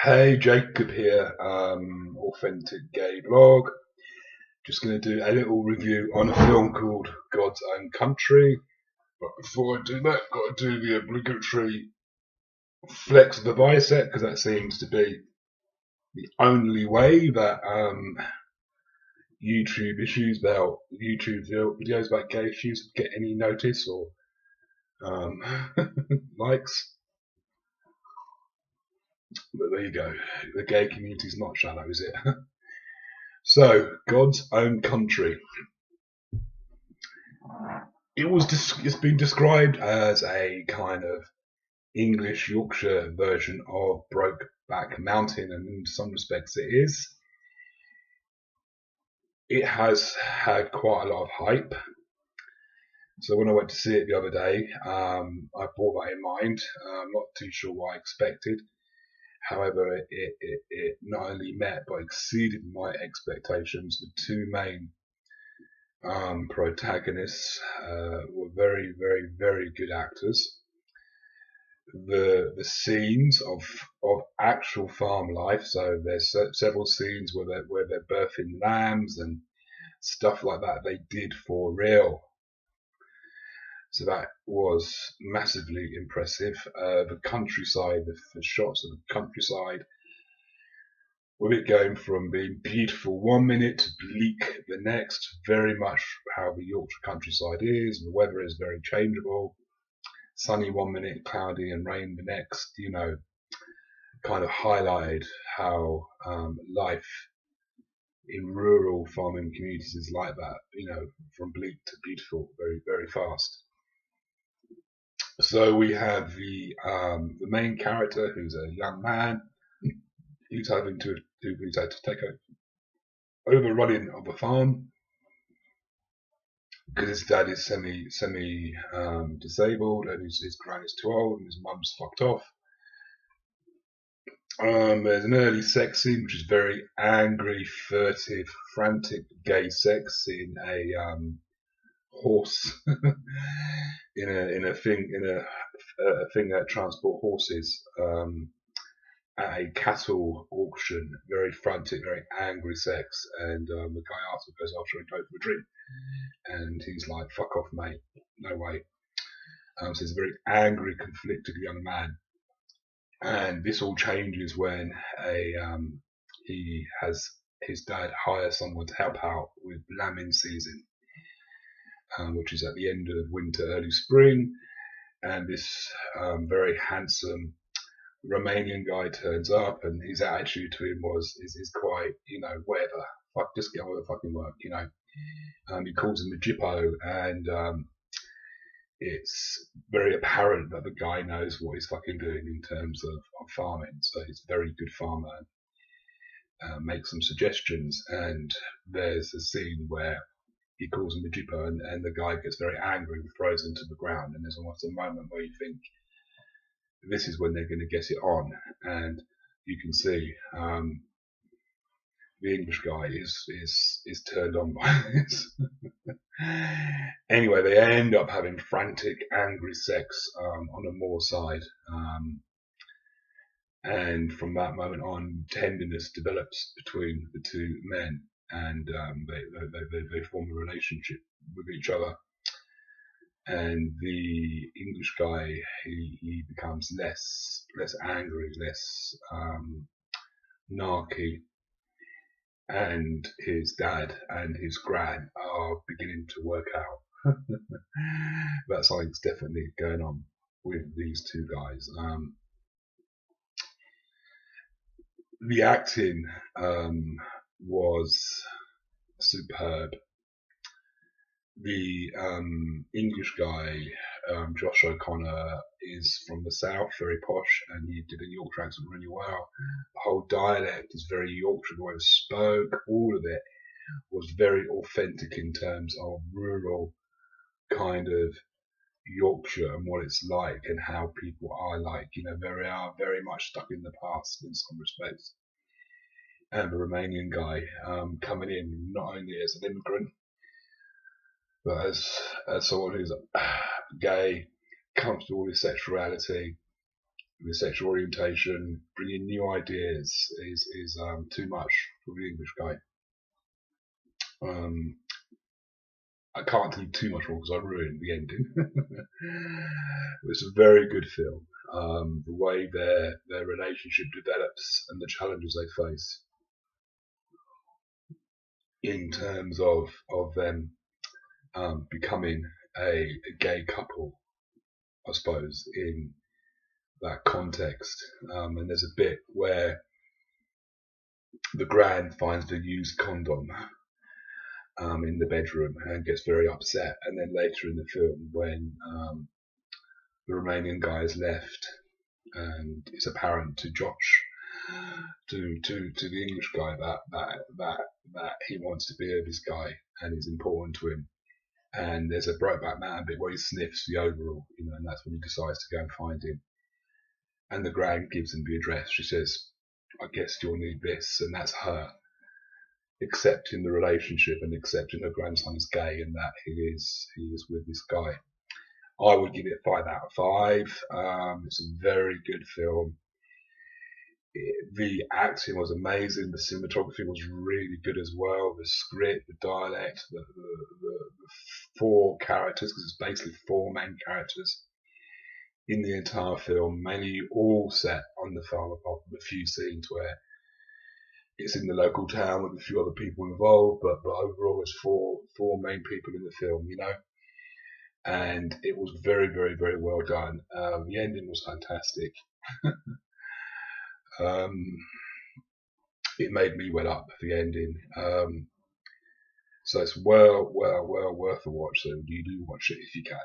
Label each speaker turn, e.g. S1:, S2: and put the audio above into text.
S1: Hey, Jacob here, authentic gay blog. Just going to do a little review on a film called God's Own Country. But before I do that, got to do the obligatory flex of the bicep, because that seems to be the only way that YouTube videos about gay issues get any notice or likes. But there you go. The gay community's not shallow, is it? So, God's Own Country. It's been described as a kind of English Yorkshire version of Brokeback Mountain, and in some respects it is. It has had quite a lot of hype. So when I went to see it the other day, I bore that in mind. I'm not too sure what I expected. However, it not only met but exceeded my expectations. The two main protagonists were very, very, very good actors. The scenes of actual farm life, so there's several scenes where they're birthing lambs and stuff like that, they did for real. So that was massively impressive. The countryside, the shots of the countryside, with it going from being beautiful one minute to bleak the next, very much how the Yorkshire countryside is. The weather is very changeable. Sunny one minute, cloudy and rain the next, kind of highlighted how life in rural farming communities is like that, from bleak to beautiful, very, very fast. So we have the main character, who's a young man, who's had to take over running of a farm because his dad is semi disabled, and his gran is too old, and his mum's fucked off. There's an early sex scene, which is very angry, furtive, frantic gay sex in a horse in a thing that transport horses at a cattle auction. Very frantic, very angry sex, and the guy after goes after him, go for a drink, and he's like, "Fuck off, mate, no way." So he's a very angry, conflicted young man. And this all changes when he has his dad hire someone to help out with lambing season, which is at the end of winter, early spring. And this very handsome Romanian guy turns up, and his attitude to him is quite, whatever, fuck, just get on with the fucking work, he calls him a Jippo, and it's very apparent that the guy knows what he's fucking doing in terms of farming. So he's a very good farmer, makes some suggestions, and there's a scene where he calls him a Jippo, and the guy gets very angry and throws him to the ground, and there's almost a moment where you think this is when they're going to get it on, and you can see the English guy is turned on by this. Anyway, they end up having frantic, angry sex on a moorside, and from that moment on, tenderness develops between the two men, and they form a relationship with each other. And the English guy, he becomes less angry, less narky, and his dad and his gran are beginning to work out that something's definitely going on with these two guys. The acting was superb. The English guy, Josh O'Connor, is from the south, very posh, and he did a Yorkshire accent really well. The whole dialect is very Yorkshire, the way it was spoke, all of it was very authentic in terms of rural kind of Yorkshire and what it's like and how people are like, very much stuck in the past in some respects. And the Romanian guy coming in not only as an immigrant, but as someone who's gay, comfortable with sexuality, with sexual orientation, bringing new ideas is too much for the English guy. I can't tell you too much more because I ruined the ending. It's a very good film. The way their relationship develops and the challenges they face in terms of them becoming a gay couple, I suppose, in that context. And there's a bit where the Grand finds the used condom in the bedroom and gets very upset. And then later in the film, when the Romanian guy is left, and it's apparent to Josh, to the English guy that he wants to be with this guy and is important to him. And there's a Brokeback Mountain bit where he sniffs the overall, and that's when he decides to go and find him. And the Grand gives him the address. She says, "I guess you'll need this," and that's her accepting the relationship and accepting her grandson is gay and that he is with this guy. I would give it 5 out of 5. It's a very good film. The acting was amazing. The cinematography was really good as well. The script, the dialect, the 4 characters, because it's basically 4 main characters in the entire film, mainly all set on the farm, apart from a few scenes where it's in the local town with a few other people involved, but overall it's four main people in the film, and it was very, very, very well done. The ending was fantastic. It made me well up for the ending. So it's well worth a watch. So you do watch it if you can,